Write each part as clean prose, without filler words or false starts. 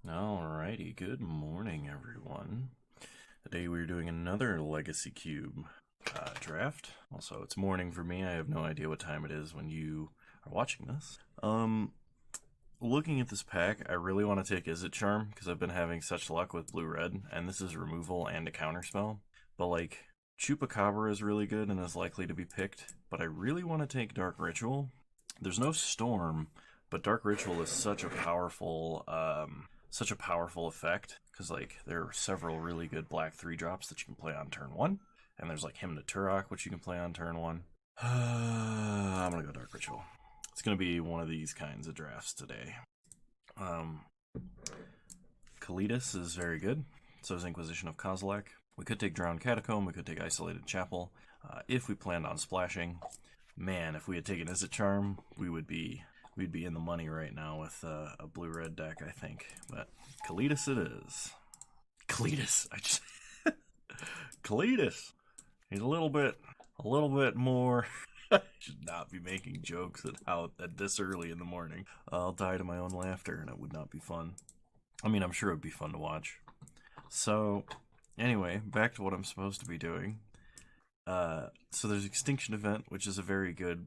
Alrighty, good morning, everyone. Today we're doing another Legacy Cube draft. Also, it's morning for me. I have no idea what time it is when you are watching this. Looking at this pack, I really want to take Is It Charm because I've been having such luck with blue-red, and this is removal and a counterspell. But like, Chupacabra is really good and is likely to be picked, but I really want to take Dark Ritual. There's no Storm, but Dark Ritual is such a powerful effect because like there are several really good black 3-drops that you can play on turn 1, and there's like Hymn to Turok which you can play on turn 1. I'm gonna go Dark Ritual. It's gonna be one of these kinds of drafts today. Kalitas is very good, so is Inquisition of Kozilek. We could take Drowned Catacomb, we could take Isolated Chapel. If we planned on splashing, man, if we had taken Is It Charm, we'd be in the money right now with a blue-red deck, I think. But Kalitas it is. Kalitas, Kalitas. He's a little bit more. I should not be making jokes at this early in the morning. I'll die to my own laughter, and it would not be fun. I mean, I'm sure it would be fun to watch. So, anyway, back to what I'm supposed to be doing. So there's Extinction Event, which is a very good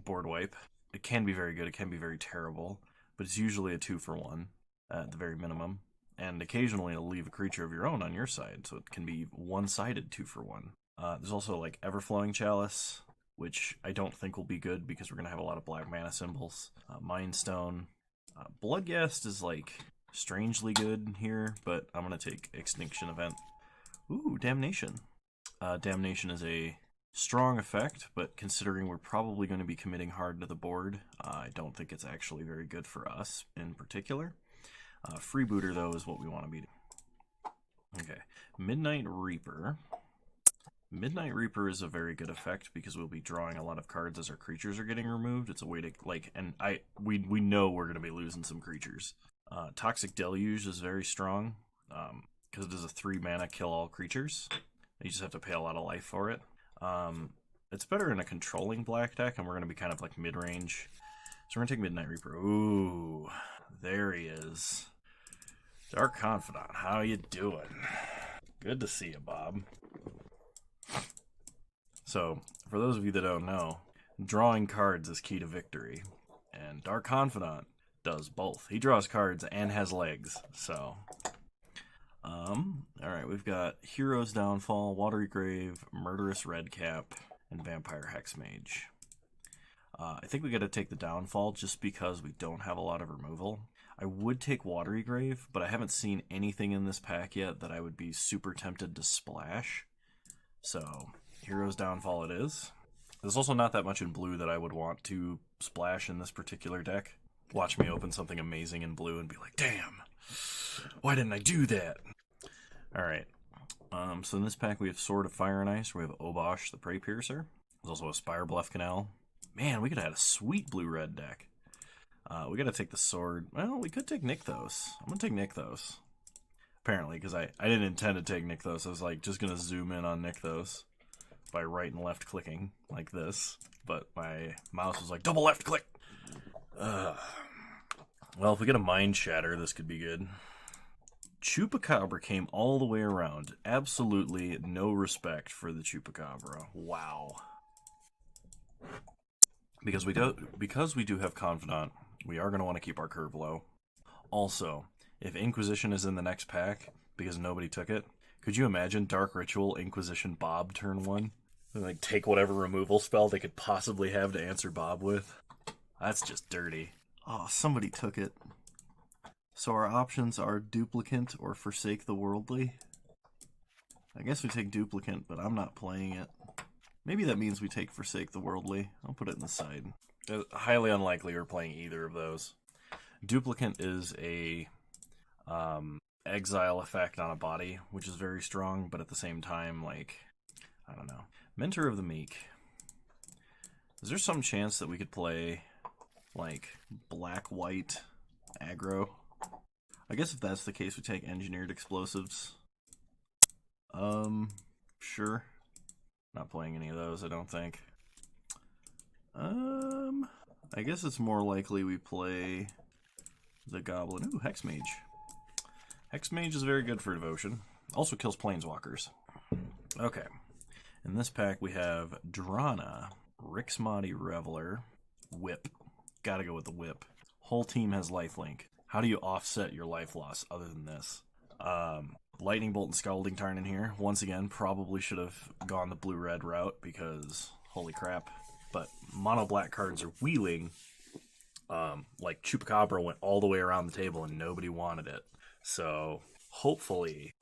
board wipe. It can be very good, it can be very terrible, but it's usually a 2-for-1 at the very minimum. And occasionally it'll leave a creature of your own on your side, so it can be one-sided 2-for-1. There's also like Everflowing Chalice, which I don't think will be good because we're going to have a lot of black mana symbols. Mind Stone. Bloodghast is like strangely good here, but I'm going to take Extinction Event. Ooh, Damnation. Damnation is a strong effect, but considering we're probably going to be committing hard to the board, I don't think it's actually very good for us in particular. Freebooter, though, is what we want to be doing. Okay, Midnight Reaper. Midnight Reaper is a very good effect because we'll be drawing a lot of cards as our creatures are getting removed. It's a way to, like, and we know we're going to be losing some creatures. Toxic Deluge is very strong because it is a 3-mana kill all creatures. You just have to pay a lot of life for it. It's better in a controlling black deck, and we're going to be kind of like mid-range. So we're going to take Midnight Reaper. Ooh, there he is. Dark Confidant, how you doing? Good to see you, Bob. So, for those of you that don't know, drawing cards is key to victory, and Dark Confidant does both. He draws cards and has legs, so... Alright, we've got Hero's Downfall, Watery Grave, Murderous Redcap, and Vampire Hexmage. I think we gotta take the Downfall just because we don't have a lot of removal. I would take Watery Grave, but I haven't seen anything in this pack yet that I would be super tempted to splash. So, Hero's Downfall it is. There's also not that much in blue that I would want to splash in this particular deck. Watch me open something amazing in blue and be like, damn, why didn't I do that? Alright, so in this pack we have Sword of Fire and Ice, we have Obosh the Prey Piercer. There's also a Spire Bluff Canal. Man, we could have had a sweet blue-red deck. We gotta take the Sword. Well, we could take Nykthos. I'm gonna take Nykthos. Apparently, because I didn't intend to take Nykthos. I was like just gonna zoom in on Nykthos by right and left clicking like this. But my mouse was like, double left click! Well, if we get a Mind Shatter, this could be good. Chupacabra came all the way around. Absolutely no respect for the Chupacabra. Wow. Because we do have Confidant, we are going to want to keep our curve low. Also, if Inquisition is in the next pack, because nobody took it, could you imagine Dark Ritual, Inquisition, Bob turn 1? And, like, take whatever removal spell they could possibly have to answer Bob with? That's just dirty. Oh, somebody took it. So our options are Duplicant or Forsake the Worldly. I guess we take Duplicant, but I'm not playing it. Maybe that means we take Forsake the Worldly. I'll put it in the side. Highly unlikely we're playing either of those. Duplicant is a exile effect on a body, which is very strong, but at the same time, like, I don't know. Mentor of the Meek. Is there some chance that we could play, like, black-white aggro? I guess if that's the case, we take Engineered Explosives. Sure. Not playing any of those, I don't think. I guess it's more likely we play the Goblin. Ooh, Hex Mage. Hex Mage is very good for devotion. Also kills Planeswalkers. Okay. In this pack we have Drana, Rixmati Reveler, Whip. Gotta go with the Whip. Whole team has lifelink. How do you offset your life loss other than this? Lightning Bolt and Scalding Tarn in here. Once again, probably should have gone the blue-red route because, holy crap. But mono-black cards are wheeling. Like Chupacabra went all the way around the table and nobody wanted it. So, hopefully,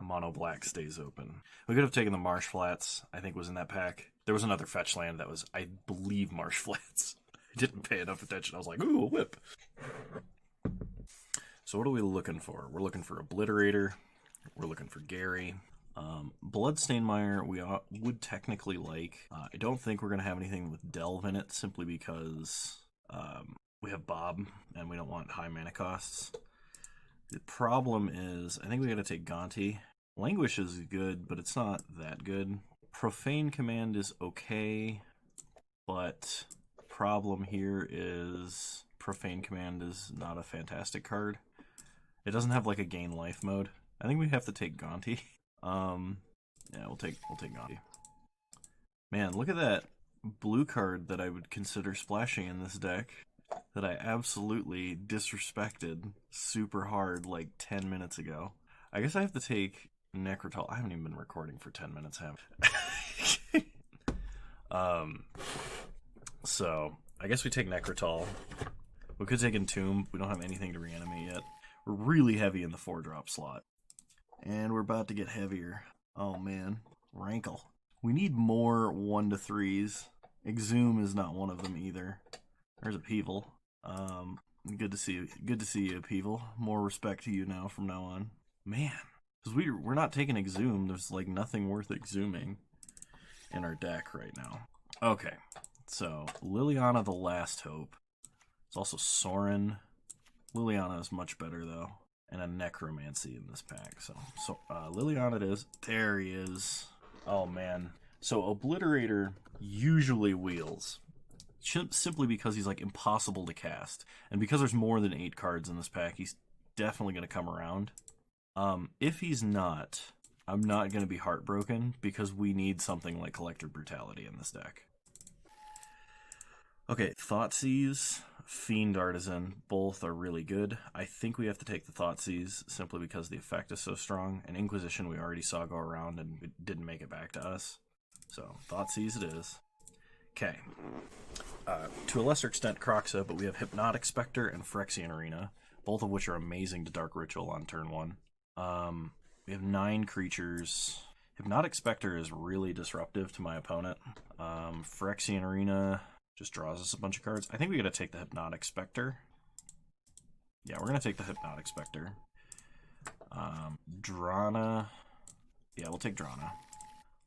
mono-black stays open. We could have taken the Marsh Flats, I think was in that pack. There was another fetch land that was, I believe, Marsh Flats. I didn't pay enough attention. I was like, ooh, a whip. So what are we looking for? We're looking for Obliterator. We're looking for Gary. Bloodstainmire we would technically like. I don't think we're going to have anything with Delve in it, simply because we have Bob, and we don't want high mana costs. The problem is, I think we got to take Gonti. Languish is good, but it's not that good. Profane Command is okay, but the problem here is Profane Command is not a fantastic card. It doesn't have like a gain life mode. I think we have to take Gonti. Yeah, we'll take Gonti. Man, look at that blue card that I would consider splashing in this deck that I absolutely disrespected super hard like 10 minutes ago. I guess I have to take Necrotal. I haven't even been recording for 10 minutes, have I? So I guess we take Necrotal. We could take Entomb. We don't have anything to reanimate yet. We're really heavy in the 4-drop slot. And we're about to get heavier. Oh man. Rankle. We need more 1-3s. Exhume is not one of them either. There's a Upheaval. Good to see you. Good to see you, Upheaval. More respect to you now from now on. Man. Because we're not taking Exhume. There's like nothing worth exhuming in our deck right now. Okay. So, Liliana the Last Hope. It's also Sorin. Liliana is much better, though. And a Necromancy in this pack. So Liliana it is. There he is. Oh, man. So, Obliterator usually wheels. Simply because he's, like, impossible to cast. And because there's more than 8 cards in this pack, he's definitely going to come around. If he's not, I'm not going to be heartbroken, because we need something like Collector Brutality in this deck. Okay, Thoughtseize, Fiend Artisan, both are really good. I think we have to take the Thoughtseize simply because the effect is so strong. And Inquisition we already saw go around and it didn't make it back to us. So, Thoughtseize it is. Okay. To a lesser extent, Croxa, but we have Hypnotic Spectre and Phyrexian Arena, both of which are amazing to Dark Ritual on turn 1. We have 9 creatures. Hypnotic Spectre is really disruptive to my opponent. Phyrexian Arena just draws us a bunch of cards. I think we gotta take the Hypnotic Spectre. Yeah, we're gonna take the Hypnotic Spectre. Drana. Yeah, we'll take Drana.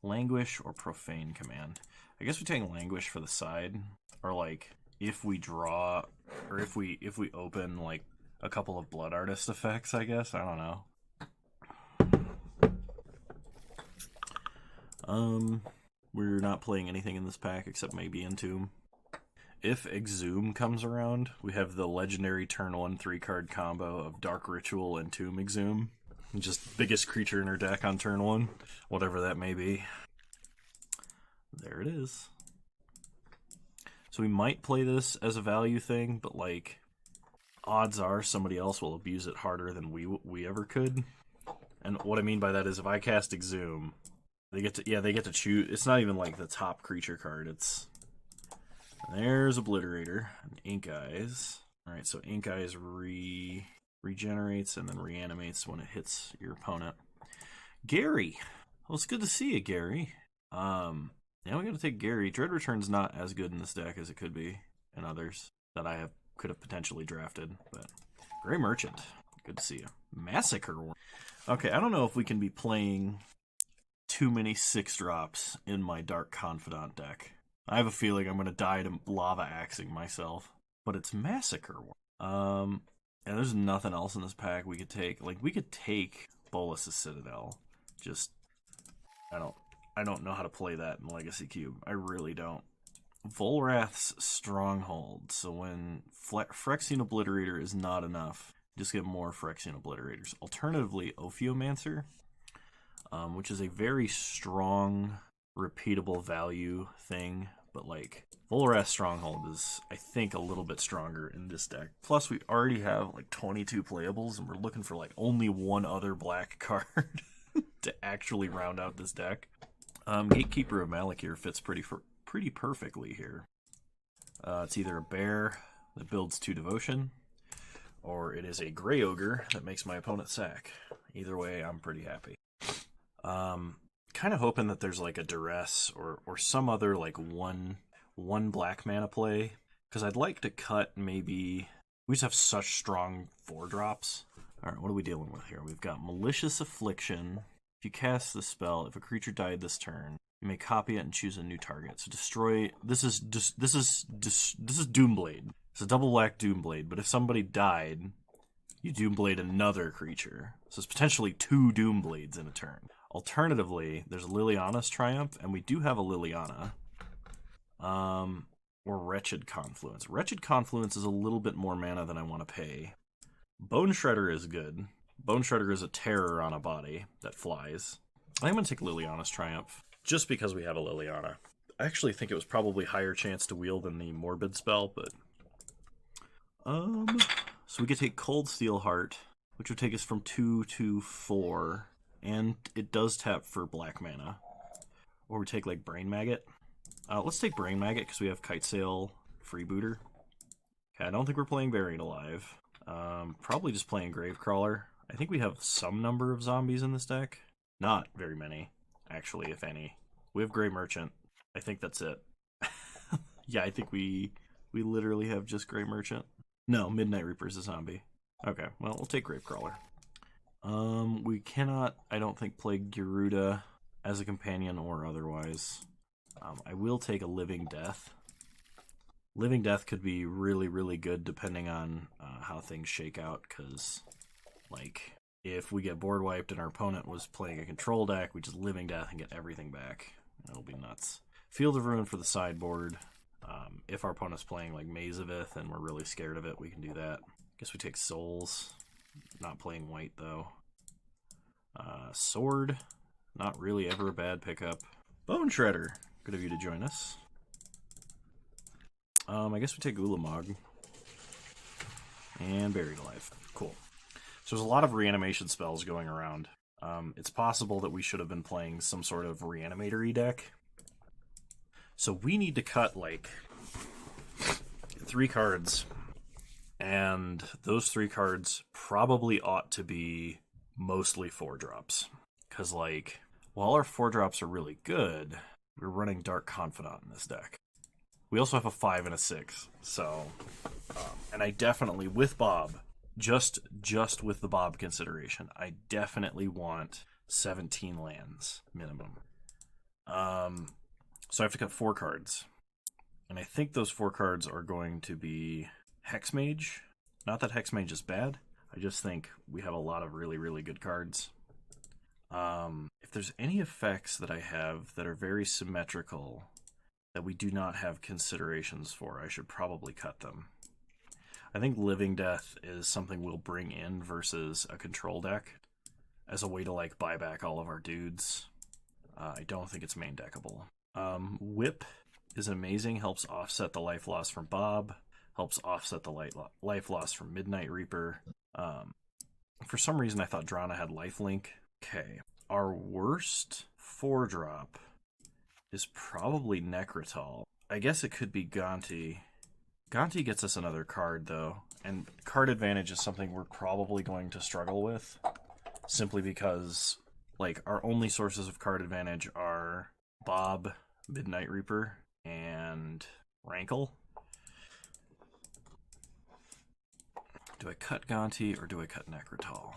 Languish or Profane Command. I guess we take Languish for the side. Or like, if we draw, or if we open like a couple of Blood Artist effects, I guess. I don't know. We're not playing anything in this pack except maybe Entomb. If Exhume comes around, we have the legendary turn 1 3-card combo of Dark Ritual and Tomb Exhume. Just biggest creature in our deck on turn 1, whatever that may be. There it is. So we might play this as a value thing, but like, odds are somebody else will abuse it harder than we ever could. And what I mean by that is if I cast Exhume, they get to choose. It's not even like the top creature card. It's there's Obliterator, Ink Eyes. All right, so Ink Eyes regenerates and then reanimates when it hits your opponent. Gary, well, it's good to see you, Gary. Now we got to take Gary. Dread Return's not as good in this deck as it could be in others that I could have potentially drafted. But Gray Merchant, good to see you. Massacre. Okay, I don't know if we can be playing too many 6-drops in my Dark Confidant deck. I have a feeling I'm going to die to Lava Axing myself. But it's Massacre. And there's nothing else in this pack we could take. Like, we could take Bolas' Citadel. Just, I don't know how to play that in Legacy Cube. I really don't. Volrath's Stronghold. So when Phyrexian Obliterator is not enough, just get more Phyrexian Obliterators. Alternatively, Ophiomancer, which is a very strong, repeatable value thing, but like Volrath's Stronghold is, I think, a little bit stronger in this deck. Plus, we already have like 22 playables, and we're looking for like only one other black card to actually round out this deck. Gatekeeper of Malakir fits pretty perfectly here. It's either a bear that builds 2 devotion, or it is a gray ogre that makes my opponent sack. Either way, I'm pretty happy. Kind of hoping that there's like a duress or some other like one black mana play, because I'd like to cut maybe. We just have such strong 4-drops. All right, what are we dealing with here? We've got Malicious Affliction. If you cast the spell, if a creature died this turn, you may copy it and choose a new target. So destroy. This is Doomblade. It's a double black Doomblade. But if somebody died, you Doomblade another creature. So it's potentially 2 Doomblades in a turn. Alternatively, there's Liliana's Triumph, and we do have a Liliana. Or Wretched Confluence. Wretched Confluence is a little bit more mana than I want to pay. Bone Shredder is good. Bone Shredder is a terror on a body that flies. I'm going to take Liliana's Triumph, just because we have a Liliana. I actually think it was probably higher chance to wheel than the Morbid spell, but... So we could take Cold Steel Heart, which would take us from 2 to 4, and it does tap for black mana. Or we take, like, Brain Maggot. Let's take Brain Maggot, because we have Kite Sail Freebooter. Okay, I don't think we're playing Buried Alive. Probably just playing Gravecrawler. I think we have some number of zombies in this deck. Not very many, actually, if any. We have Grey Merchant. I think that's it. Yeah, I think we literally have just Grey Merchant. No, Midnight Reaper is a zombie. Okay, well, we'll take Gravecrawler. We cannot, I don't think, play Garuda as a companion or otherwise. I will take a Living Death. Living Death could be really, really good depending on how things shake out, because, like, if we get board wiped and our opponent was playing a control deck, we just Living Death and get everything back. It'll be nuts. Field of Ruin for the sideboard. If our opponent's playing, like, Maze of Ith and we're really scared of it, we can do that. Guess we take Souls. Not playing white, though. Sword. Not really ever a bad pickup. Bone Shredder. Good of you to join us. I guess we take Ulamog. And Buried Alive. Cool. So there's a lot of reanimation spells going around. It's possible that we should have been playing some sort of reanimatory deck. So we need to cut, like, 3 cards. And those 3 cards probably ought to be mostly 4-drops. Because, like, while our 4-drops are really good, we're running Dark Confidant in this deck. We also have a 5 and a 6. So, and I definitely, with Bob, just with the Bob consideration, I definitely want 17 lands minimum. So I have to cut 4 cards. And I think those 4 cards are going to be Hexmage. Not that Hexmage is bad. I just think we have a lot of really, really good cards. If there's any effects that I have that are very symmetrical that we do not have considerations for, I should probably cut them. I think Living Death is something we'll bring in versus a control deck as a way to, like, buy back all of our dudes. I don't think it's main deckable. Whip is amazing, helps offset the life loss from Bob, helps offset the life loss from Midnight Reaper. For some reason, I thought Drana had lifelink. Okay, our worst 4-drop is probably Necrotal. I guess it could be Gonti. Gonti gets us another card, though, and card advantage is something we're probably going to struggle with, simply because, like, our only sources of card advantage are Bob, Midnight Reaper, and Rankle. Do I cut Gonti or do I cut Necrotal?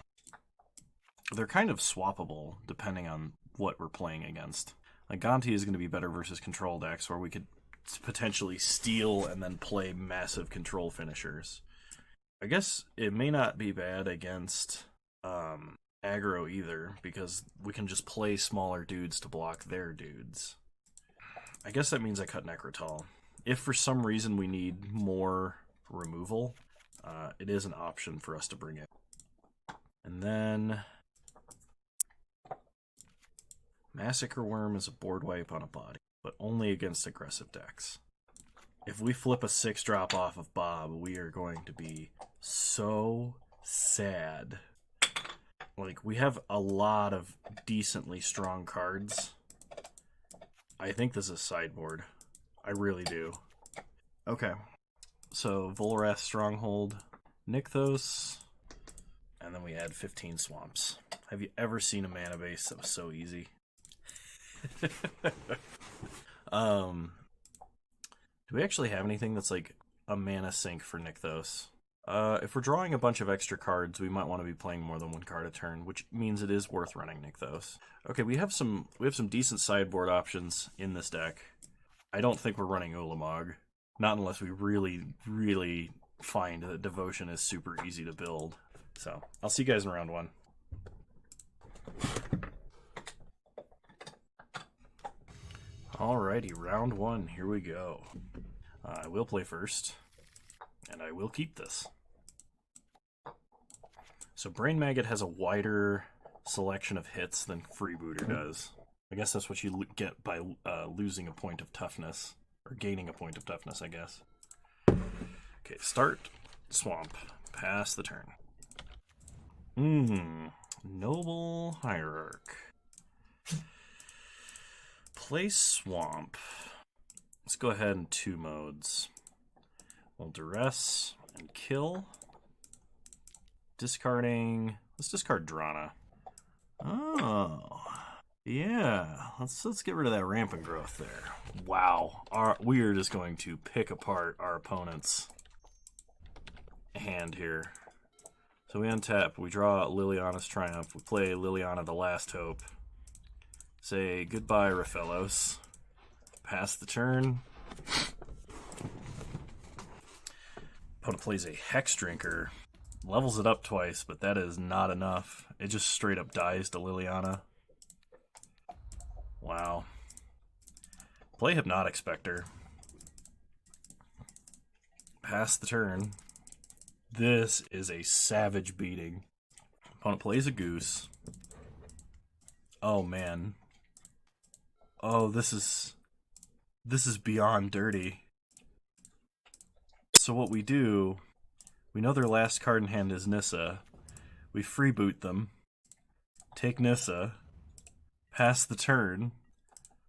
They're kind of swappable depending on what we're playing against. Like, Gonti is going to be better versus control decks where we could potentially steal and then play massive control finishers. I guess it may not be bad against aggro either, because we can just play smaller dudes to block their dudes. I guess that means I cut Necrotal. if for some reason we need more removal, it is an option for us to bring it. And then Massacre Worm is a board wipe on a body, but only against aggressive decks. If we flip a 6-drop off of Bob, we are going to be so sad. Like, we have a lot of decently strong cards. I think this is sideboard. I really do. Okay. So, Volrath Stronghold, Nykthos, and then we add 15 swamps. Have you ever seen a mana base that was so easy? Do we actually have anything that's like a mana sink for Nykthos? If we're drawing a bunch of extra cards, we might want to be playing more than one card a turn, which means it is worth running Nykthos. Okay, we have some decent sideboard options in this deck. I don't think we're running Ulamog. Not unless we really, really find that Devotion is super easy to build. So, I'll see you guys in round 1. Alrighty, round 1, here we go. I will play first, and I will keep this. So Brain Maggot has a wider selection of hits than Freebooter does. I guess that's what you get by losing a point of toughness, or gaining a point of toughness, I guess. Okay, start Swamp, pass the turn. Noble Hierarch. Play Swamp. Let's go ahead in 2 modes. We'll Duress and Kill. Discarding. Let's discard Drana. Oh, yeah. Let's get rid of that Rampant Growth there. Wow, we are just going to pick apart our opponent's hand here. So we untap. We draw Liliana's Triumph. We play Liliana the Last Hope. Say goodbye, Raphaelos. Pass the turn. Opponent plays a Hex Drinker. Levels it up twice, but that is not enough. It just straight up dies to Liliana. Wow. Play Hypnotic Spectre. Pass the turn. This is a savage beating. Opponent plays a Goose. Oh, man. Oh, this is beyond dirty. So what we do, we know their last card in hand is Nissa. We freeboot them, take Nissa, pass the turn,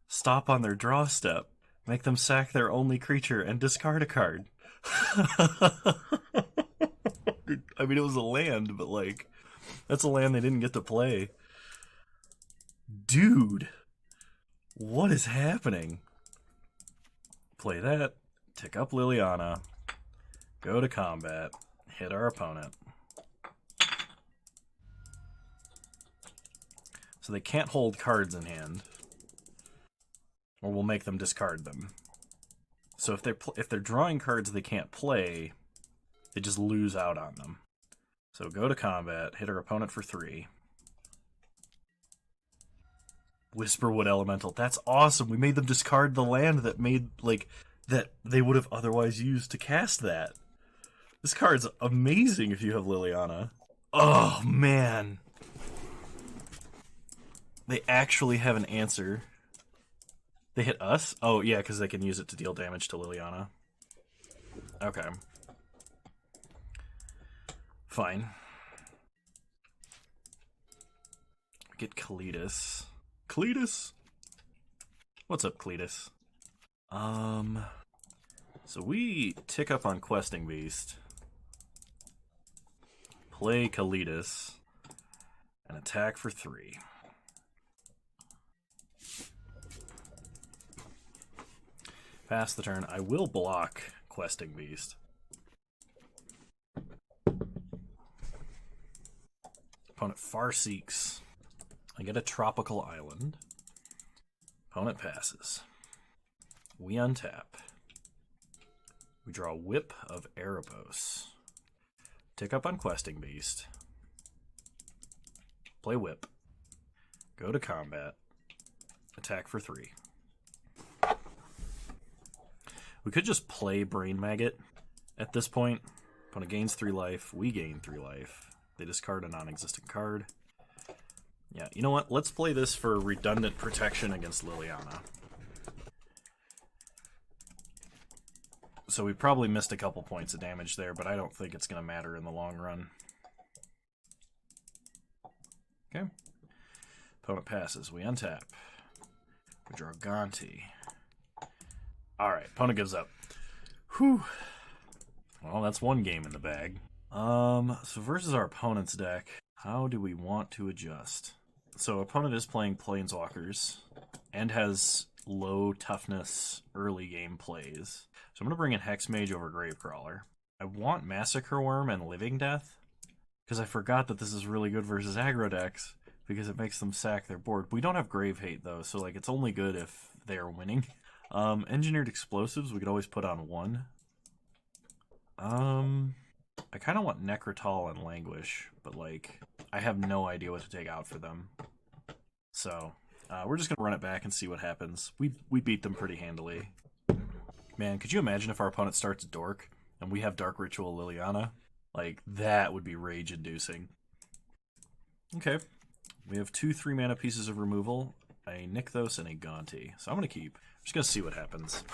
stop on their draw step, make them sack their only creature, and discard a card. I mean, it was a land, but like, that's a land they didn't get to play. Dude, what is happening? Play that, tick up Liliana, go to combat, hit our opponent. So they can't hold cards in hand, or we'll make them discard them. So if they're drawing cards they can't play, they just lose out on them. So go to combat, hit our opponent for 3. Whisperwood Elemental. That's awesome. We made them discard the land that made, like, that they would have otherwise used to cast that. This card's amazing if you have Liliana. Oh, man. They actually have an answer. They hit us? Oh, yeah, because they can use it to deal damage to Liliana. Okay. Fine. Get Cletus. Cletus? What's up, Cletus? So we tick up on Questing Beast, play Cletus, and attack for 3. Pass the turn. I will block Questing Beast. Opponent Farseeks. I get a Tropical Island. Opponent passes. We untap. We draw Whip of Erebos. Tick up on Questing Beast. Play Whip. Go to combat. Attack for 3. We could just play Brain Maggot at this point. Opponent gains 3 life, we gain 3 life. They discard a non-existent card. Yeah, you know what? Let's play this for redundant protection against Liliana. So we probably missed a couple points of damage there, but I don't think it's going to matter in the long run. Okay. Opponent passes. We untap. We draw Gonti. Alright, opponent gives up. Whew. Well, that's one game in the bag. So versus our opponent's deck, how do we want to adjust? So opponent is playing Planeswalkers and has low toughness early game plays. So I'm going to bring in Hexmage over Gravecrawler. I want Massacre Worm and Living Death, because I forgot that this is really good versus aggro decks, because it makes them sack their board. We don't have Grave Hate, though, so like it's only good if they are winning. Engineered Explosives, we could always put on 1. I kind of want Necrotal and Languish, but like I have no idea what to take out for them. So we're just going to run it back and see what happens. We beat them pretty handily. Man, could you imagine if our opponent starts Dork and we have Dark Ritual Liliana? Like, that would be rage-inducing. Okay. We have 2 3-mana pieces of removal, a Nykthos and a Gonti. So I'm going to keep. I'm just going to see what happens.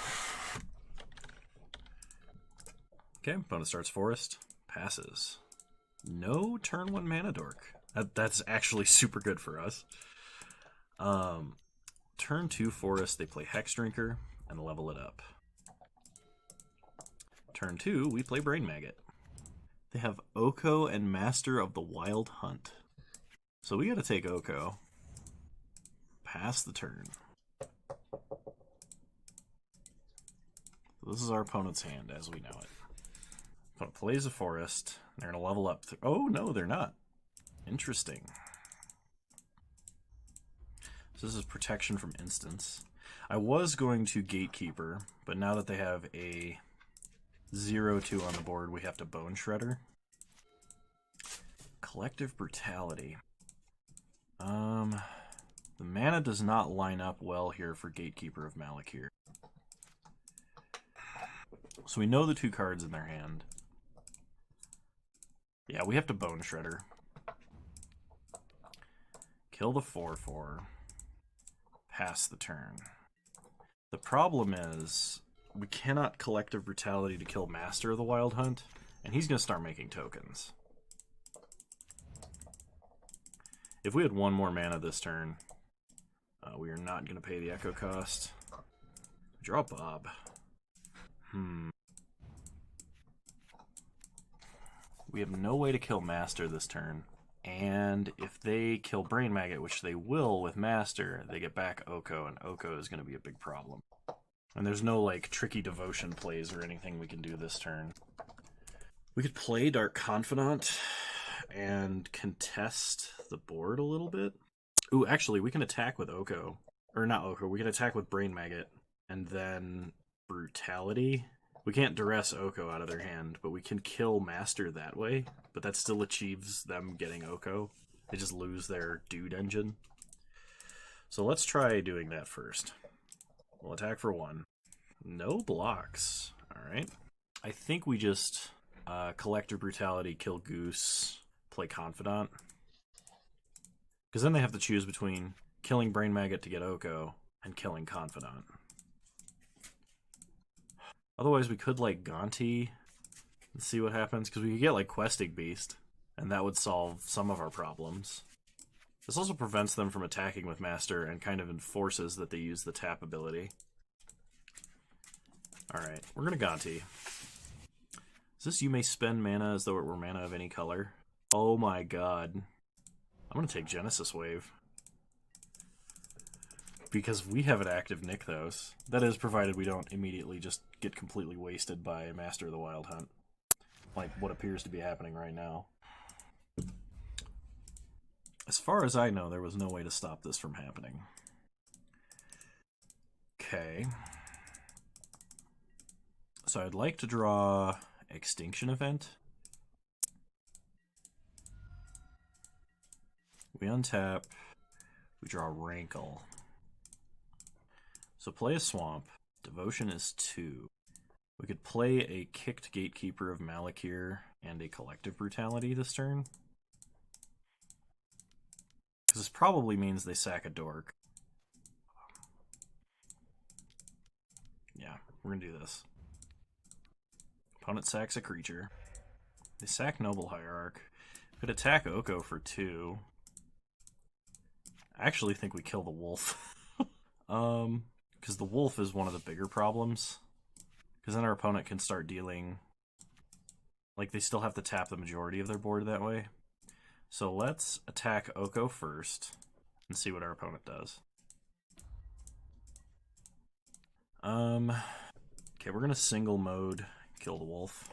Okay, opponent starts Forest. Passes. No turn 1 mana Dork. That's actually super good for us. Turn 2 Forest, they play Hexdrinker and level it up. Turn 2, we play Brain Maggot. They have Oko and Master of the Wild Hunt. So we gotta take Oko. Pass the turn. This is our opponent's hand as we know it. Opponent plays a forest. They're gonna level up. Oh no, they're not. Interesting. So this is protection from instants. I was going to Gatekeeper, but now that they have a 0/2 on the board, we have to Bone Shredder. Collective Brutality. The mana does not line up well here for Gatekeeper of Malakir. So we know the 2 cards in their hand. Yeah, we have to Bone Shredder. Kill the 4/4. Pass the turn. The problem is, we cannot Collective Brutality to kill Master of the Wild Hunt, and he's going to start making tokens. If we had 1 more mana this turn, we are not going to pay the Echo cost. Draw Bob. We have no way to kill Master this turn, and if they kill Brain Maggot, which they will with Master, they get back Oko, and Oko is going to be a big problem. And there's no like tricky devotion plays or anything we can do this turn. We could play Dark Confidant and contest the board a little bit. Ooh, actually, we can attack with Oko. Or not Oko, we can attack with Brain Maggot, and then Brutality. We can't duress Oko out of their hand, but we can kill Master that way, but that still achieves them getting Oko. They just lose their dude engine. So let's try doing that first. We'll attack for 1. No blocks. Alright. I think we just Collective Brutality, kill Goose, play Confidant. Because then they have to choose between killing Brain Maggot to get Oko and killing Confidant. Otherwise, we could like Gonti and see what happens, because we could get like Questing Beast, and that would solve some of our problems. This also prevents them from attacking with Master and kind of enforces that they use the tap ability. Alright, we're going to Gonti. Is this you may spend mana as though it were mana of any color? Oh my god. I'm going to take Genesis Wave. Because we have an active Nykthos. That is, provided we don't immediately just get completely wasted by Master of the Wild Hunt. Like what appears to be happening right now. As far as I know, there was no way to stop this from happening. Okay. So I'd like to draw Extinction Event. We untap. We draw Rankle. So play a Swamp. Devotion is 2. We could play a kicked Gatekeeper of Malakir and a Collective Brutality this turn. Because this probably means they sack a dork. Yeah, we're going to do this. Opponent sacks a creature. They sack Noble Hierarch. Could attack Oko for 2. I actually think we kill the wolf. Because the wolf is one of the bigger problems. Because then our opponent can start dealing... Like, they still have to tap the majority of their board that way. So let's attack Oko first and see what our opponent does. Okay, we're going to single mode kill the wolf.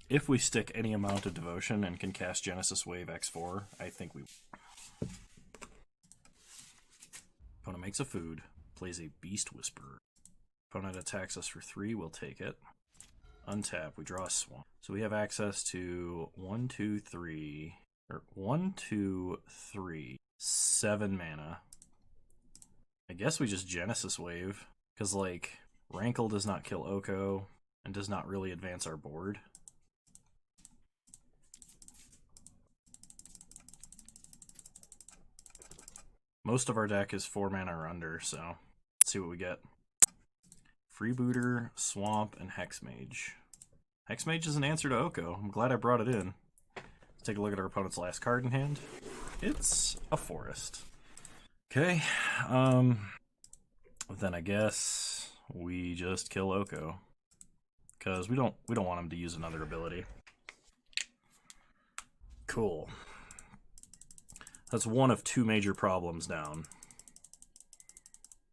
If we stick any amount of devotion and can cast Genesis Wave X4, I think we... Opponent makes a food, plays a Beast Whisperer. Opponent attacks us for 3, we'll take it. Untap, we draw a swamp. So we have access to 1, 2, 3, 7 mana. I guess we just Genesis Wave, because, like, Rankle does not kill Oko and does not really advance our board. Most of our deck is 4 mana or under, so let's see what we get. Freebooter, Swamp, and Hexmage. Hexmage is an answer to Oko. I'm glad I brought it in. Let's take a look at our opponent's last card in hand. It's a forest. Okay, then I guess we just kill Oko. Because we don't want him to use another ability. Cool. That's one of 2 major problems down.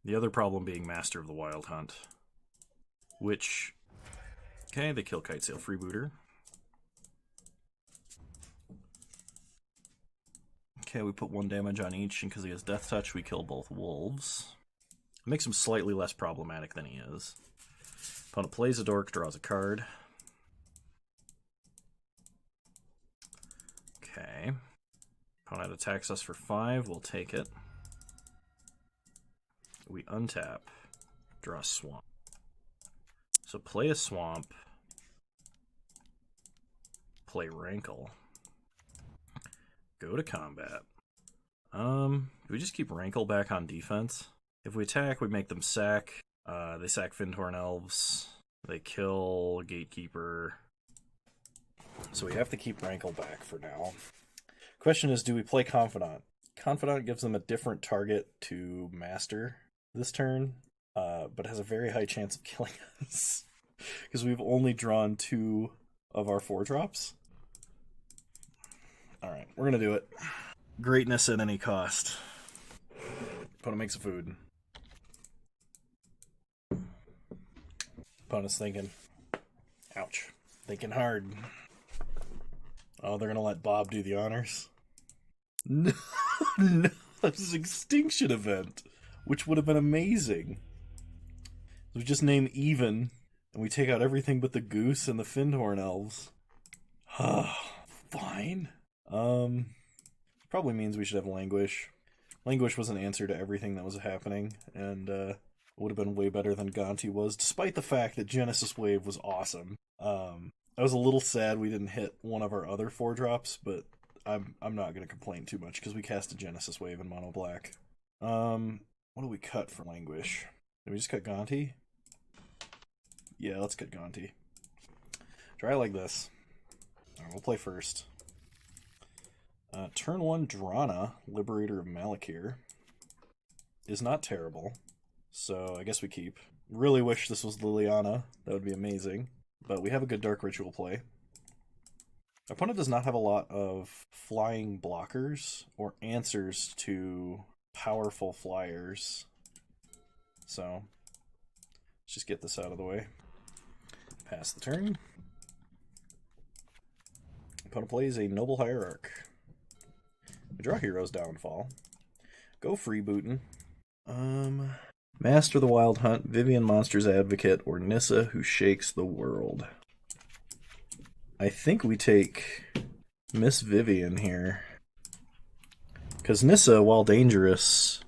The other problem being Master of the Wild Hunt. Which, okay, they kill Kitesail Freebooter. Okay, we put 1 damage on each, and because he has Death Touch, we kill both wolves. It makes him slightly less problematic than he is. Opponent plays a dork, draws a card. Okay. Opponent attacks us for 5, we'll take it. We untap, draw a swamp. So play a swamp, play Rankle, go to combat. Do we just keep Rankle back on defense? If we attack, we make them sack. They sack Fyndhorn Elves. They kill Gatekeeper. So we have to keep Rankle back for now. Question is, do we play Confidant? Confidant gives them a different target to master this turn, but has a very high chance of killing us. Because we've only drawn 2 of our 4-drops. Alright, we're going to do it. Greatness at any cost. Opponent makes a food. Opponent's thinking. Ouch. Thinking hard. Oh, they're going to let Bob do the honors? No, no, that's an Extinction Event, which would have been amazing. We just name Even, and we take out everything but the Goose and the Fyndhorn Elves. Fine. Probably means we should have Languish. Languish was an answer to everything that was happening, and would have been way better than Gonti was, despite the fact that Genesis Wave was awesome. I was a little sad we didn't hit one of our other 4-drops, but I'm not going to complain too much, because we cast a Genesis Wave in mono black. What do we cut for Languish? Did we just cut Gonti? Yeah, let's cut Gonti. Try it like this. Alright, we'll play first. Turn 1 Drana, Liberator of Malakir, is not terrible, so I guess we keep. Really wish this was Liliana, that would be amazing, but we have a good Dark Ritual play. Our opponent does not have a lot of flying blockers or answers to powerful flyers, so let's just get this out of the way. Pass the turn. Opponent plays a Noble Hierarch. We draw Hero's Downfall. Go freebootin'. Master the Wild Hunt, Vivian Monster's Advocate, or Nissa Who Shakes the World. I think we take Miss Vivian here. Because Nissa, while dangerous,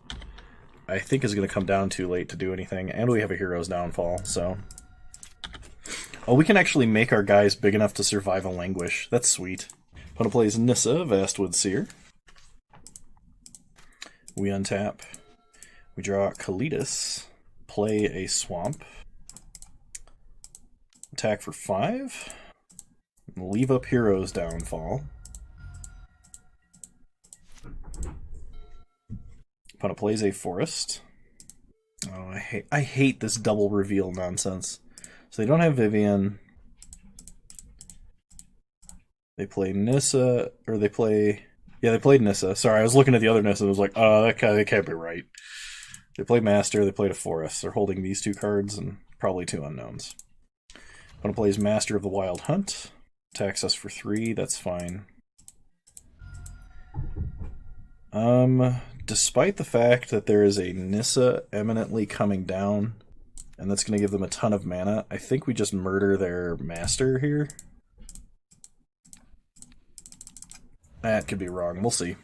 I think is going to come down too late to do anything, and we have a hero's downfall, so... Oh, we can actually make our guys big enough to survive a languish. That's sweet. Opponent plays Nissa, Vastwood Seer. We untap. We draw Kalitas. Play a Swamp. Attack for 5. Leave up Hero's Downfall. Opponent plays a Forest. Oh, I hate this double reveal nonsense. So they don't have Vivian. They play Nissa, or they play... Yeah, they played Nissa. Sorry, I was looking at the other Nissa and was like, oh, that can't be right. They played Master, they played a Forest. They're holding these 2 cards and probably 2 unknowns. Opponent plays Master of the Wild Hunt. Attacks us for 3, that's fine. Despite the fact that there is a Nissa eminently coming down, and that's going to give them a ton of mana, I think we just murder their Master here. That could be wrong, we'll see.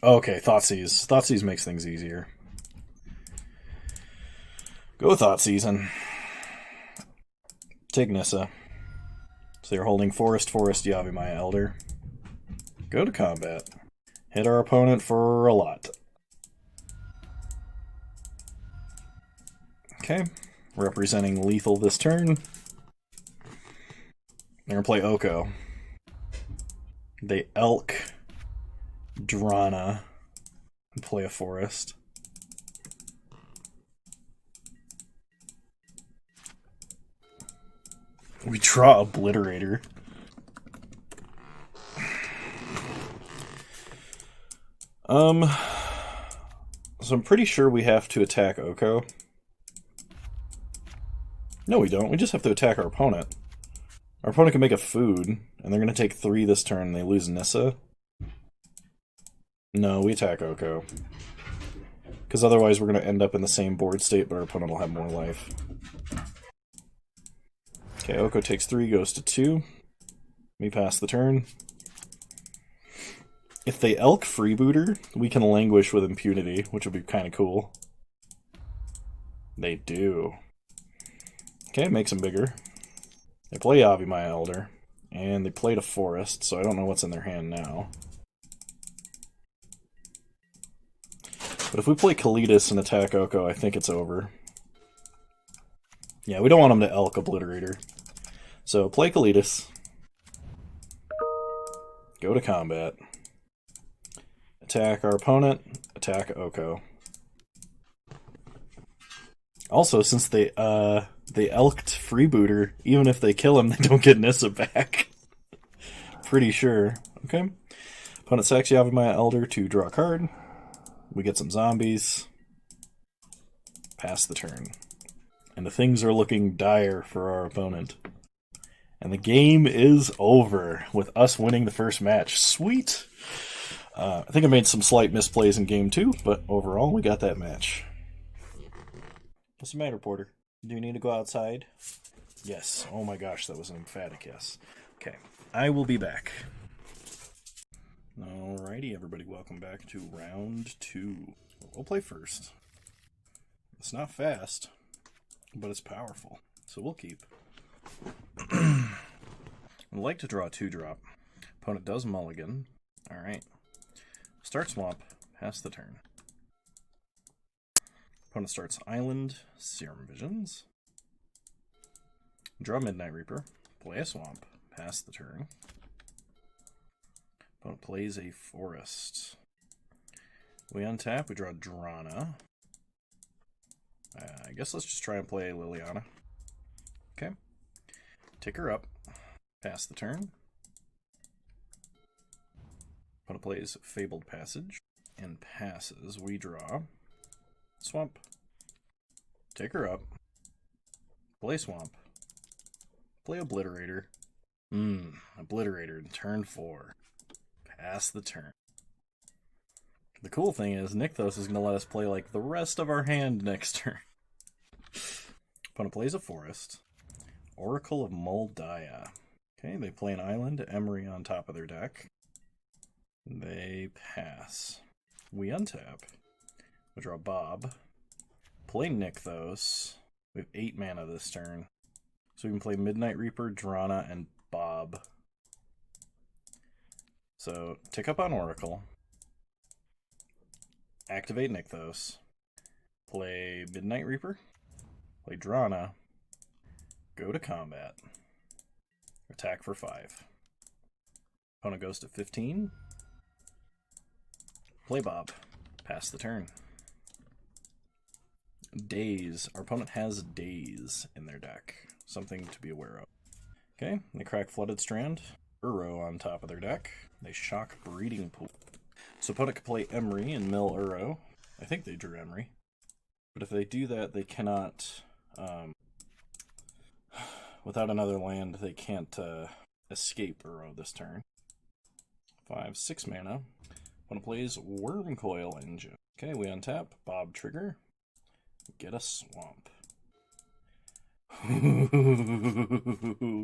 Okay, Thoughtseize. Thoughtseize makes things easier. Go Thoughtseize and take Nissa. So you're holding Forest, Yavimaya Elder. Go to combat. Hit our opponent for a lot. Okay, representing lethal this turn. They're gonna play Oko. They Elk Drana and play a Forest. We draw Obliterator. So I'm pretty sure we have to attack Oko. No, we don't. We just have to attack our opponent. Our opponent can make a food, and they're going to take 3 this turn, and they lose Nissa. No, we attack Oko. Because otherwise we're going to end up in the same board state, but our opponent will have more life. Okay, Oko takes 3, goes to 2. We pass the turn. If they Elk Freebooter, we can languish with impunity, which would be kind of cool. They do. Okay, makes them bigger. They play Yavimaya Elder, and they played a Forest, so I don't know what's in their hand now. But if we play Kalitas and attack Oko, I think it's over. Yeah, we don't want them to Elk Obliterator. So play Kalitas. Go to combat. Attack our opponent. Attack Oko. Also, since they elked Freebooter, even if they kill him, they don't get Nissa back. Pretty sure. Okay. Opponent sacks Yavimaya Elder to draw a card. We get some zombies. Pass the turn. And the things are looking dire for our opponent. And the game is over with us winning the first match. Sweet! I think I made some slight misplays in game 2, but overall we got that match. What's the matter, Porter? Do you need to go outside? Yes. Oh my gosh, that was an emphatic yes. Okay, I will be back. Alrighty, everybody, welcome back to round 2. We'll play first. It's not fast, but it's powerful, so we'll keep. I'd like to draw a 2-drop. Opponent does mulligan. Alright. Start Swamp, pass the turn. Opponent starts Island, Serum Visions. Draw Midnight Reaper, play a Swamp, pass the turn. Opponent plays a Forest. We untap, we draw Drana. I guess let's just try and play Liliana. Okay. Tick her up, pass the turn. Opponent plays Fabled Passage and passes. We draw Swamp. Take her up. Play Swamp. Play Obliterator. Obliterator in turn 4. Pass the turn. The cool thing is Nykthos is going to let us play like the rest of our hand next turn. Opponent plays a Forest. Oracle of Moldiah. Okay, they play an island, Emery on top of their deck. They pass. We untap. We draw Bob. Play Nykthos. We have 8 mana this turn. So we can play Midnight Reaper, Drana, and Bob. So tick up on Oracle. Activate Nykthos. Play Midnight Reaper. Play Drana. Go to combat. Attack for 5. Opponent goes to 15. Play Bob. Pass the turn. Daze. Our opponent has Daze in their deck. Something to be aware of. Okay, they crack Flooded Strand. Uro on top of their deck. They shock Breeding Pool. So opponent can play Emery and mill Uro. I think they drew Emery. But if they do that, they cannot... without another land, they can't escape Uro this turn. 5, 6 mana. Opponent plays Wormcoil Engine. Okay, we untap. Bob trigger. Get a swamp.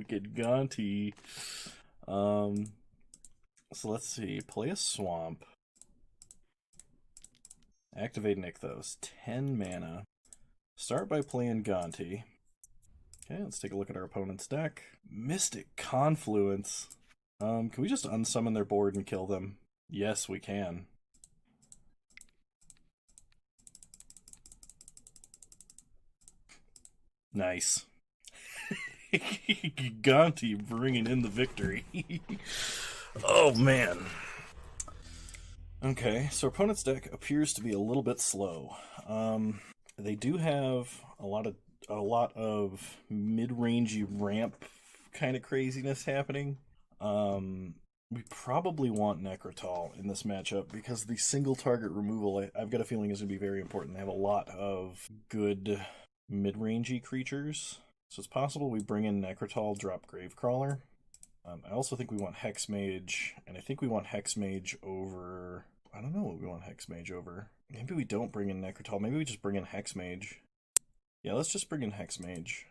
Get Gonti. So let's see. Play a swamp. Activate Nykthos. 10 mana. Start by playing Gonti. Okay, let's take a look at our opponent's deck. Mystic Confluence. Can we just unsummon their board and kill them? Yes, we can. Nice. Gonti bringing in the victory. Oh, man. Okay, so our opponent's deck appears to be a little bit slow. They do have a lot of mid-rangey ramp kind of craziness happening. We probably want Necrotal in this matchup because the single target removal, I've got a feeling, is going to be very important. They have a lot of good mid-rangey creatures. So it's possible we bring in Necrotal, drop Gravecrawler. I also think we want Hexmage, and I think we want Hexmage over... I don't know what we want Hexmage over. Maybe we don't bring in Necrotal. Maybe we just bring in Hexmage. Yeah, let's just bring in Hexmage.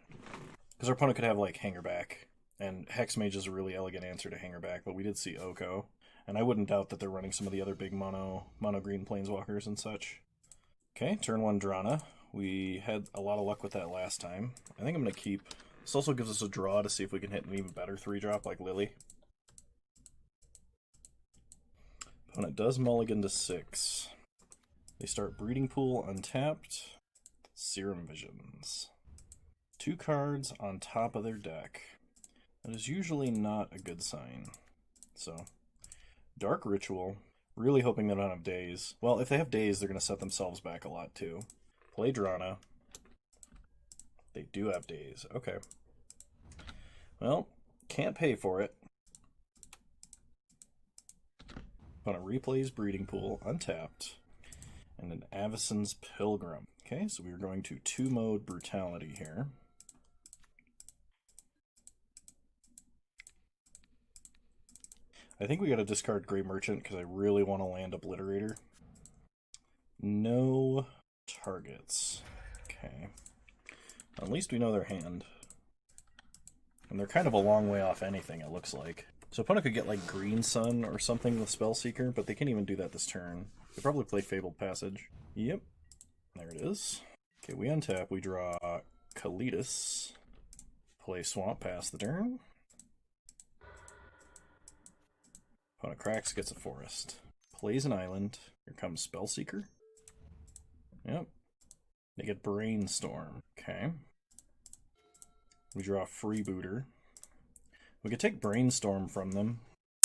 Because our opponent could have, like, Hangerback. And Hexmage is a really elegant answer to Hangerback, but we did see Oko. And I wouldn't doubt that they're running some of the other big mono-green planeswalkers and such. Okay, turn 1 Drana. We had a lot of luck with that last time. I think I'm going to keep... This also gives us a draw to see if we can hit an even better 3-drop like Lily. Opponent does mulligan to 6. They start Breeding Pool untapped. Serum Visions. 2 cards on top of their deck. That is usually not a good sign. So, Dark Ritual. Really hoping they don't have Daze. Well, if they have Daze, they're going to set themselves back a lot too. Play Drana. They do have Daze. Okay. Well, can't pay for it. Opponent replays Breeding Pool untapped. And an Avacyn's Pilgrim. Okay, so we are going to 2-mode Brutality here. I think we got to discard Grey Merchant because I really want to land Obliterator. No targets. Okay. At least we know their hand. And they're kind of a long way off anything, it looks like. So opponent could get like Green Sun or something with Spellseeker, but they can't even do that this turn. They probably play Fabled Passage. Yep. There it is. Okay, we untap. We draw Kalitas. Play Swamp, pass the turn. Opponent cracks, gets a forest. Plays an island. Here comes Spellseeker. Yep. They get Brainstorm. Okay. We draw Freebooter. We could take Brainstorm from them.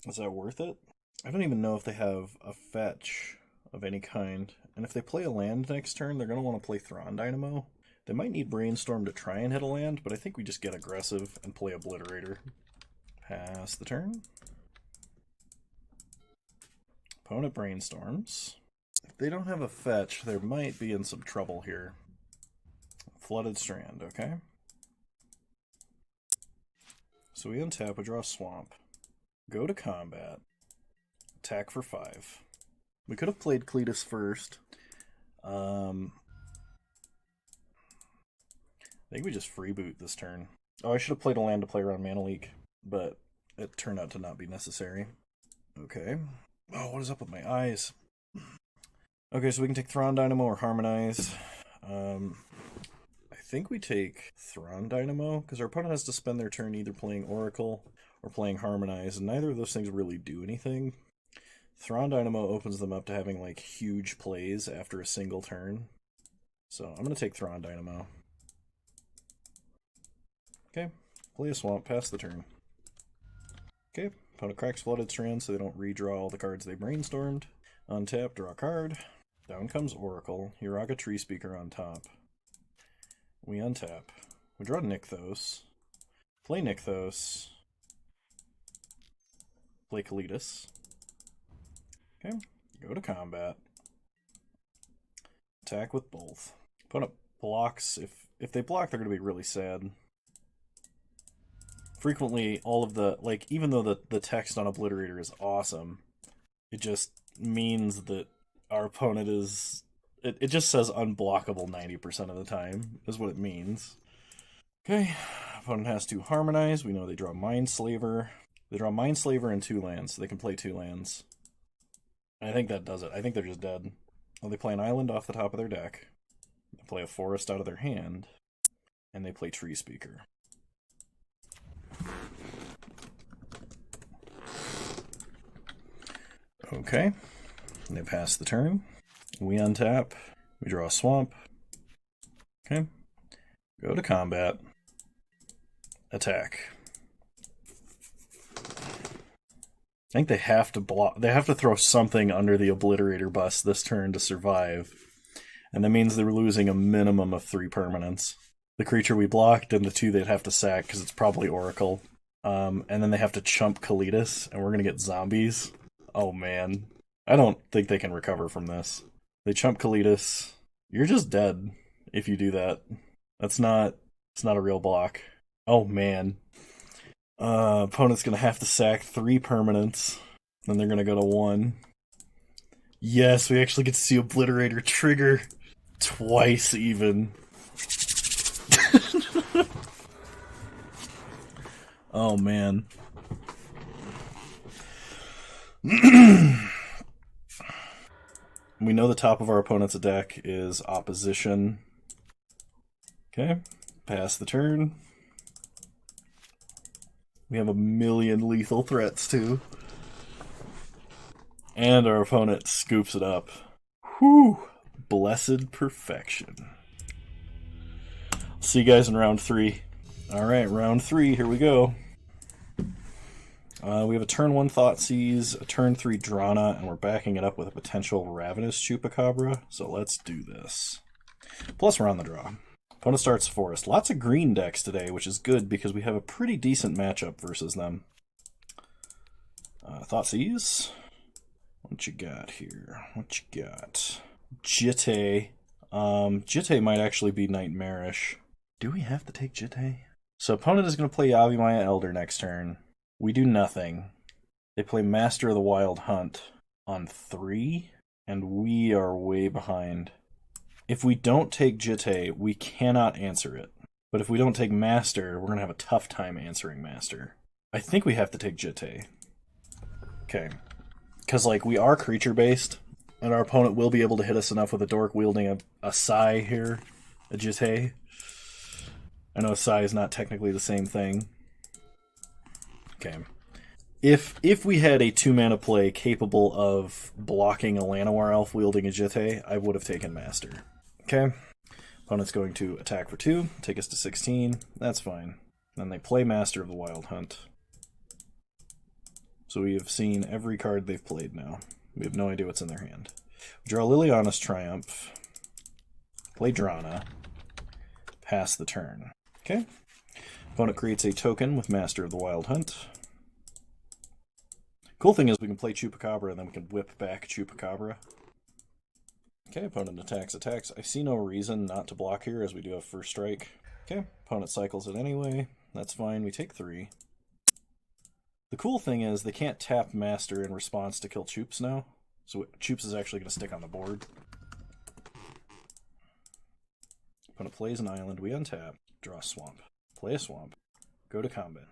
Is that worth it? I don't even know if they have a fetch of any kind. And if they play a land next turn, they're going to want to play Thrawn Dynamo. They might need Brainstorm to try and hit a land, but I think we just get aggressive and play Obliterator. Pass the turn. Opponent Brainstorms. If they don't have a fetch, they might be in some trouble here. Flooded Strand, okay? So we untap, we draw a Swamp. Go to combat. Attack for 5. We could have played Cletus first. I think we just freeboot this turn. Oh, I should have played a land to play around Mana Leak, but it turned out to not be necessary. Okay. Oh, what is up with my eyes? Okay, so we can take Thrawn Dynamo or Harmonize. I think we take Thron Dynamo, because our opponent has to spend their turn either playing Oracle or playing Harmonize, and neither of those things really do anything. Thron Dynamo opens them up to having, like, huge plays after a single turn. So I'm going to take Thron Dynamo. Okay, play a Swamp, pass the turn. Okay, opponent cracks Flooded Strand so they don't redraw all the cards they brainstormed. Untap, draw a card. Down comes Oracle. Uraga Tree Speaker on top. We untap. We draw Nykthos. Play Nykthos. Play Kalitas. Okay, go to combat. Attack with both. Opponent blocks. If they block, they're going to be really sad. Frequently, all of the, like, even though the text on Obliterator is awesome, it just means that our opponent is... It just says unblockable 90% of the time, is what it means. Okay, opponent has to Harmonize. We know they draw Mindslaver. They draw Mindslaver and 2 lands, so they can play 2 lands. I think that does it. I think they're just dead. Well, they play an island off the top of their deck. They play a forest out of their hand. And they play Tree Speaker. Okay. They pass the turn. We untap. We draw a Swamp. Okay. Go to combat. Attack. I think they have to block. They have to throw something under the Obliterator bus this turn to survive. And that means they're losing a minimum of 3 permanents. The creature we blocked and the 2 they'd have to sack because it's probably Oracle. And then they have to chump Kalitas, and we're going to get zombies. Oh man. I don't think they can recover from this. They chump Kalitas. You're just dead if you do that. It's not a real block. Oh man. Opponent's going to have to sack 3 permanents. Then they're going to go to 1. Yes, we actually get to see Obliterator trigger twice even. Oh man. We know the top of our opponent's deck is Opposition. Okay, pass the turn. We have a million lethal threats too. And our opponent scoops it up. Whew! Blessed perfection. See you guys in round 3. Alright, round 3, here we go. We have a turn 1 Thoughtseize, a turn 3 Drana, and we're backing it up with a potential Ravenous Chupacabra, so let's do this. Plus we're on the draw. Opponent starts Forest. Lots of green decks today, which is good because we have a pretty decent matchup versus them. Thoughtseize. What you got here? What you got? Jitte. Jitte might actually be Nightmarish. Do we have to take Jitte? So opponent is going to play Yavimaya Elder next turn. We do nothing. They play Master of the Wild Hunt on 3, and we are way behind. If we don't take Jitte, we cannot answer it. But if we don't take Master, we're going to have a tough time answering Master. I think we have to take Jitte. Okay. Because, like, we are creature-based, and our opponent will be able to hit us enough with a dork wielding a Sai here, a Jitte. I know Sai is not technically the same thing. Okay. If we had a 2-mana play capable of blocking a Llanowar Elf wielding a Jitte, I would have taken Master. Okay. Opponent's going to attack for 2, take us to 16. That's fine. Then they play Master of the Wild Hunt. So we have seen every card they've played now. We have no idea what's in their hand. We draw Liliana's Triumph. Play Drana. Pass the turn. Okay. Opponent creates a token with Master of the Wild Hunt. Cool thing is we can play Chupacabra and then we can whip back Chupacabra. Okay, opponent attacks. I see no reason not to block here as we do have first strike. Okay, opponent cycles it anyway. That's fine, we take 3. The cool thing is they can't tap Master in response to kill Chups now. So Chups is actually going to stick on the board. Opponent plays an island, we untap. Draw a Swamp. Play a Swamp. Go to combat.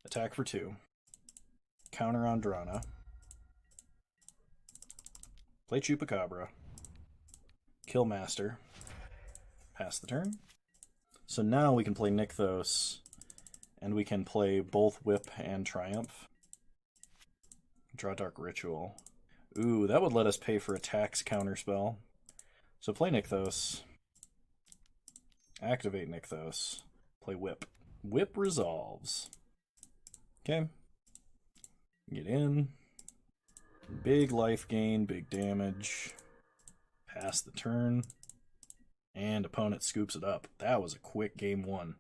Attack for 2. Counter on Drana. Play Chupacabra. Kill Master. Pass the turn. So now we can play Nykthos, and we can play both Whip and Triumph. Draw Dark Ritual. Ooh, that would let us pay for a tax counterspell. So play Nykthos. Activate Nykthos. Play Whip. Whip resolves. Okay. Get in. Big life gain, big damage. Pass the turn. And opponent scoops it up. That was a quick game one.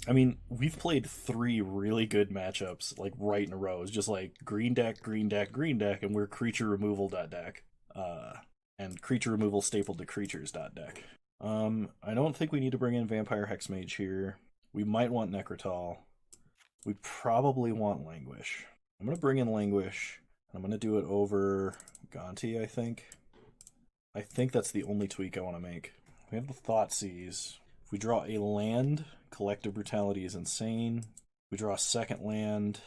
I mean, we've played 3 really good matchups, like, right in a row. It's just like green deck, green deck, green deck, and we're creature removal deck. And creature removal stapled to creatures deck. I don't think we need to bring in Vampire Hexmage here. We might want Necrotal. We probably want Languish. I'm going to bring in Languish. I'm going to do it over Gonti, I think. I think that's the only tweak I want to make. We have the Thoughtseize. If we draw a land, Collective Brutality is insane. We draw a second land.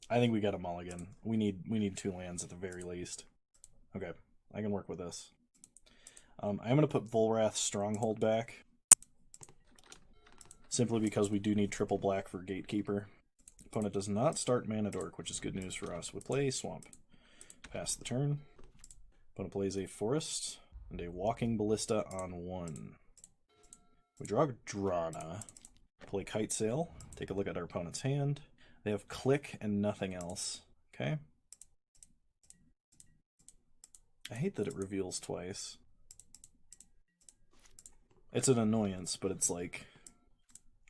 I think we got a mulligan. We need 2 lands at the very least. Okay, I can work with this. I'm going to put Volrath's Stronghold back. Simply because we do need triple black for Gatekeeper. Opponent does not start Mana Dork, which is good news for us. We play Swamp. Pass the turn. Opponent plays a Forest and a Walking Ballista on 1. We draw Drana. Play Kite Sail. Take a look at our opponent's hand. They have Click and nothing else. Okay. I hate that it reveals twice. It's an annoyance, but it's like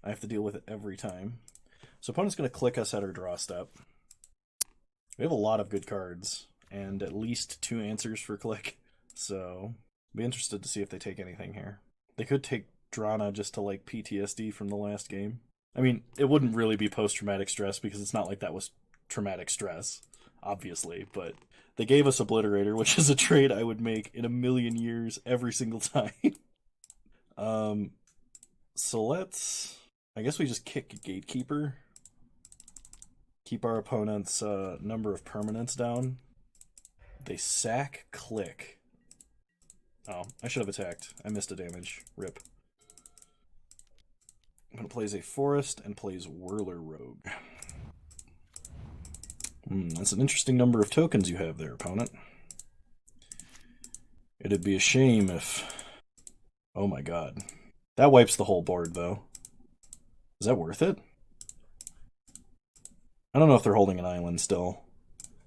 I have to deal with it every time. So opponent's going to click us at our draw step. We have a lot of good cards, and at least 2 answers for click. So I'll be interested to see if they take anything here. They could take Drana just to like PTSD from the last game. I mean, it wouldn't really be post-traumatic stress because it's not like that was traumatic stress, obviously, but they gave us Obliterator, which is a trade I would make in a million years every single time. So let's... I guess we just kick Gatekeeper. Keep our opponent's number of permanents down. They sack Click. Oh, I should have attacked. I missed a damage. Rip. Opponent plays a Forest and plays Whirler Rogue. That's an interesting number of tokens you have there, opponent. It'd be a shame if... Oh my god. That wipes the whole board, though. Is that worth it? I don't know if they're holding an island still.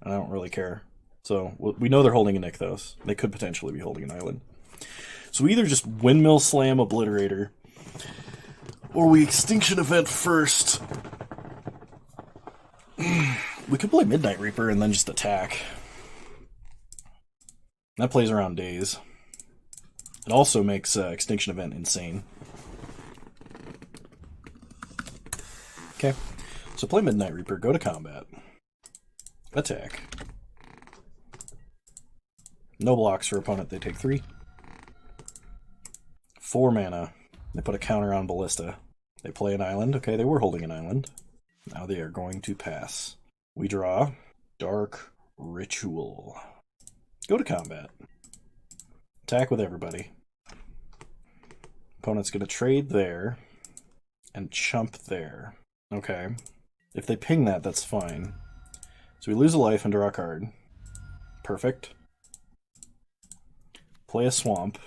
I don't really care. So, we know they're holding a Nykthos. They could potentially be holding an island. So we either just Windmill Slam Obliterator, or we Extinction Event first. We could play Midnight Reaper and then just attack. That plays around days. It also makes Extinction Event insane. Okay, so play Midnight Reaper, go to combat. Attack. No blocks for opponent, they take 3. 4 mana. They put a counter on Ballista. They play an island. Okay, they were holding an island. Now they are going to pass. We draw Dark Ritual. Go to combat. Attack with everybody. Opponent's going to trade there and chump there. Okay. If they ping that, that's fine. So we lose a life and draw a card. Perfect. Play a Swamp.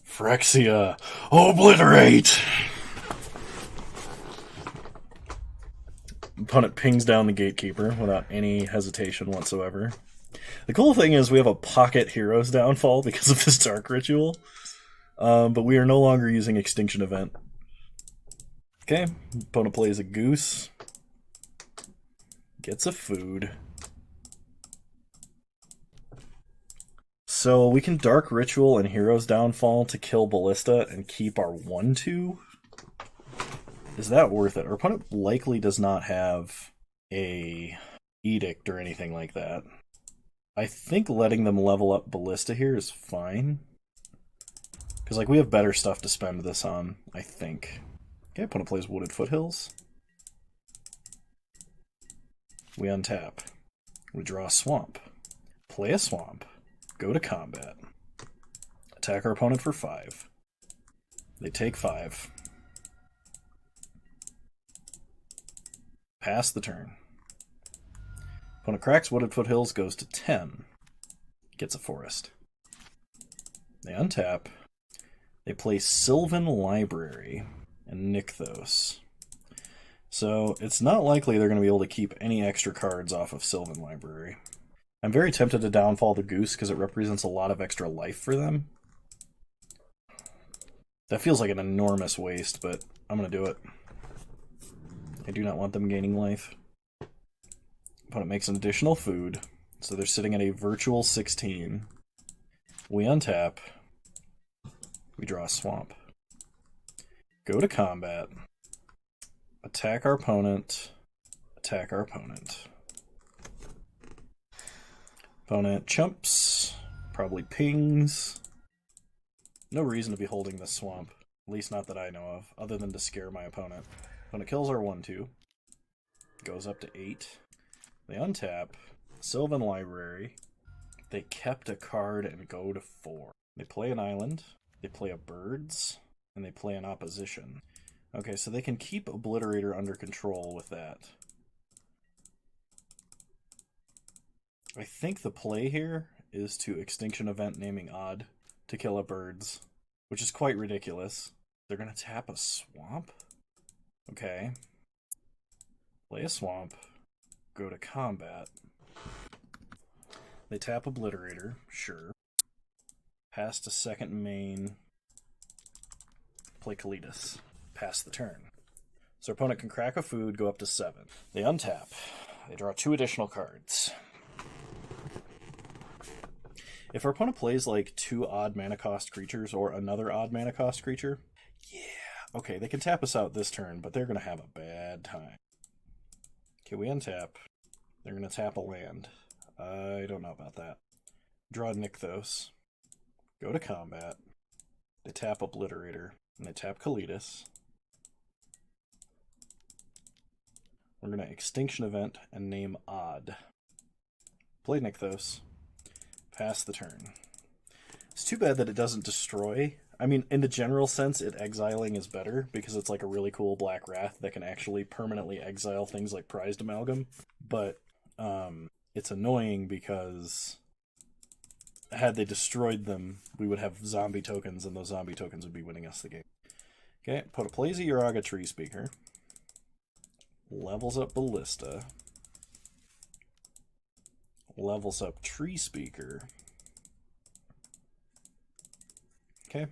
Phyrexia. Obliterate! Opponent pings down the Gatekeeper without any hesitation whatsoever. The cool thing is we have a pocket Hero's Downfall because of this Dark Ritual. But we are no longer using Extinction Event. Okay, opponent plays a Goose. Gets a food. So we can Dark Ritual and Hero's Downfall to kill Ballista and keep our 1/2. Is that worth it? Our opponent likely does not have a Edict or anything like that. I think letting them level up Ballista here is fine. Because like we have better stuff to spend this on, I think. Okay, opponent plays Wooded Foothills. We untap. We draw a Swamp. Play a Swamp. Go to combat. Attack our opponent for 5. They take 5. Pass the turn. Opponent cracks Wooded Foothills, goes to 10. Gets a forest. They untap. They play Sylvan Library and Nykthos. So it's not likely they're going to be able to keep any extra cards off of Sylvan Library. I'm very tempted to downfall the Goose because it represents a lot of extra life for them. That feels like an enormous waste, but I'm going to do it. I do not want them gaining life. Opponent makes an additional food, so they're sitting at a virtual 16. We untap. We draw a swamp. Go to combat. Attack our opponent. Attack our opponent. Opponent chumps. Probably pings. No reason to be holding this swamp. At least not that I know of, other than to scare my opponent. Opponent kills our 1/2. Goes up to 8. They untap. Sylvan Library. They kept a card and go to 4. They play an island. They play a birds. And they play an opposition. Okay, so they can keep Obliterator under control with that. I think the play here is to Extinction Event naming Odd to kill a birds, which is quite ridiculous. They're going to tap a swamp? Okay. Play a swamp. Go to combat. They tap Obliterator, sure. Pass to second main. Play Kalitas. Pass the turn. So our opponent can crack a food, go up to 7. They untap. They draw 2 additional cards. If our opponent plays like 2 odd mana cost creatures or another odd mana cost creature, yeah, okay, they can tap us out this turn, but they're going to have a bad time. Okay, we untap. They're going to tap a land. I don't know about that. Draw Nykthos. Go to combat. They tap Obliterator. And they tap Kalitas. We're going to Extinction Event and name Odd. Play Nykthos. Pass the turn. It's too bad that it doesn't destroy. I mean, in the general sense, exiling is better because it's like a really cool Black Wrath that can actually permanently exile things like Prized Amalgam. But it's annoying because had they destroyed them, we would have zombie tokens, and those zombie tokens would be winning us the game. Okay, plays a Uraga Tree Speaker. Levels up Ballista. Levels up Tree Speaker. Okay.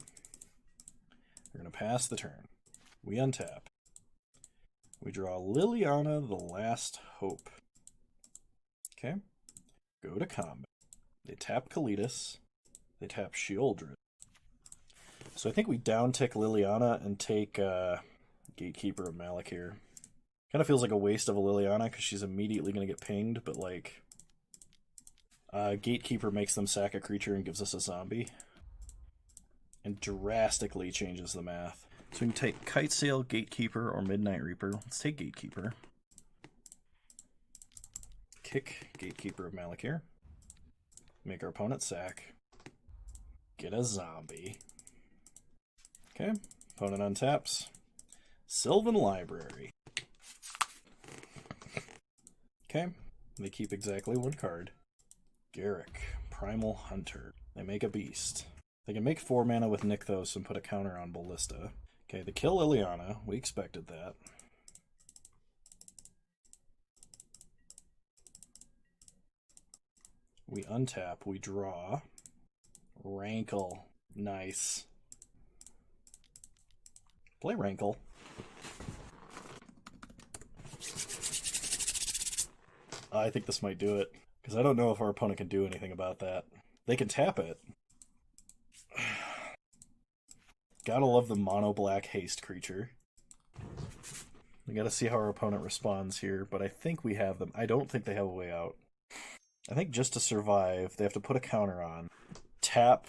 We're going to pass the turn. We untap. We draw Liliana, the Last Hope. Okay. Go to combat. They tap Kalitas. They tap Sheoldred. So I think we down-tick Liliana and take Gatekeeper of Malakir. Kind of feels like a waste of a Liliana because she's immediately going to get pinged, but like Gatekeeper makes them sack a creature and gives us a zombie. And drastically changes the math. So we can take Kitesail, Gatekeeper, or Midnight Reaper. Let's take Gatekeeper. Kick Gatekeeper of Malakir. Make our opponent sack. Get a zombie. Okay, opponent untaps. Sylvan Library. Okay, they keep exactly 1 card. Garruk, Primal Hunter. They make a beast. They can make 4 mana with Nykthos and put a counter on Ballista. Okay, they kill Liliana. We expected that. We untap. We draw. Rankle. Nice. Play Rankle. I think this might do it, because I don't know if our opponent can do anything about that. They can tap it. Gotta love the mono black haste creature. We gotta see how our opponent responds here, but I think we have them. I don't think they have a way out. I think just to survive, they have to put a counter on. Tap,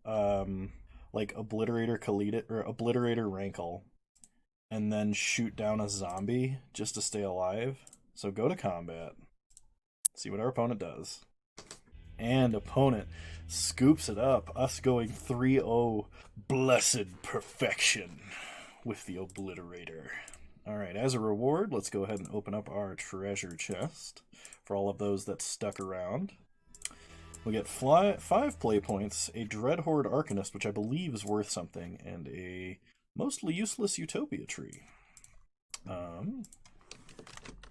like Obliterator Kalitas, or Obliterator Rankle, and then shoot down a zombie just to stay alive. So go to combat. See what our opponent does. And opponent scoops it up. Us going 3-0. Blessed perfection with the Obliterator. Alright, as a reward, let's go ahead and open up our treasure chest for all of those that stuck around. We get 5 play points, a Dreadhorde Arcanist, which I believe is worth something, and a mostly useless Utopia tree.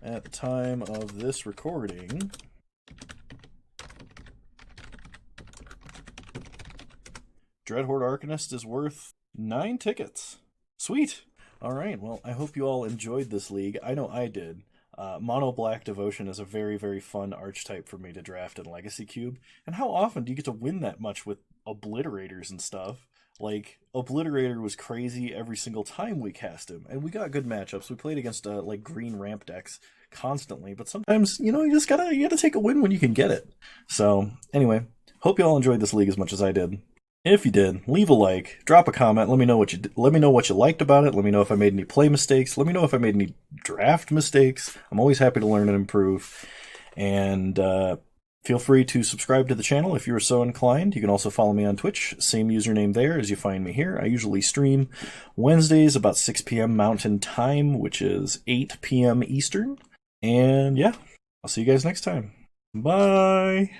At the time of this recording, Dreadhorde Arcanist is worth 9 tickets. Sweet! Alright, well, I hope you all enjoyed this league. I know I did. Mono Black Devotion is a very, very fun archetype for me to draft in Legacy Cube. And how often do you get to win that much with Obliterators and stuff? Like, Obliterator was crazy every single time we cast him, and we got good matchups. We played against, like, green ramp decks constantly, but sometimes, you know, you gotta take a win when you can get it. So, anyway, hope you all enjoyed this league as much as I did. If you did, leave a like, drop a comment, let me know what you liked about it, let me know if I made any play mistakes, let me know if I made any draft mistakes. I'm always happy to learn and improve. And feel free to subscribe to the channel if you are so inclined. You can also follow me on Twitch, same username there as you find me here. I usually stream Wednesdays about 6 p.m. Mountain Time, which is 8 p.m. Eastern. And yeah, I'll see you guys next time. Bye!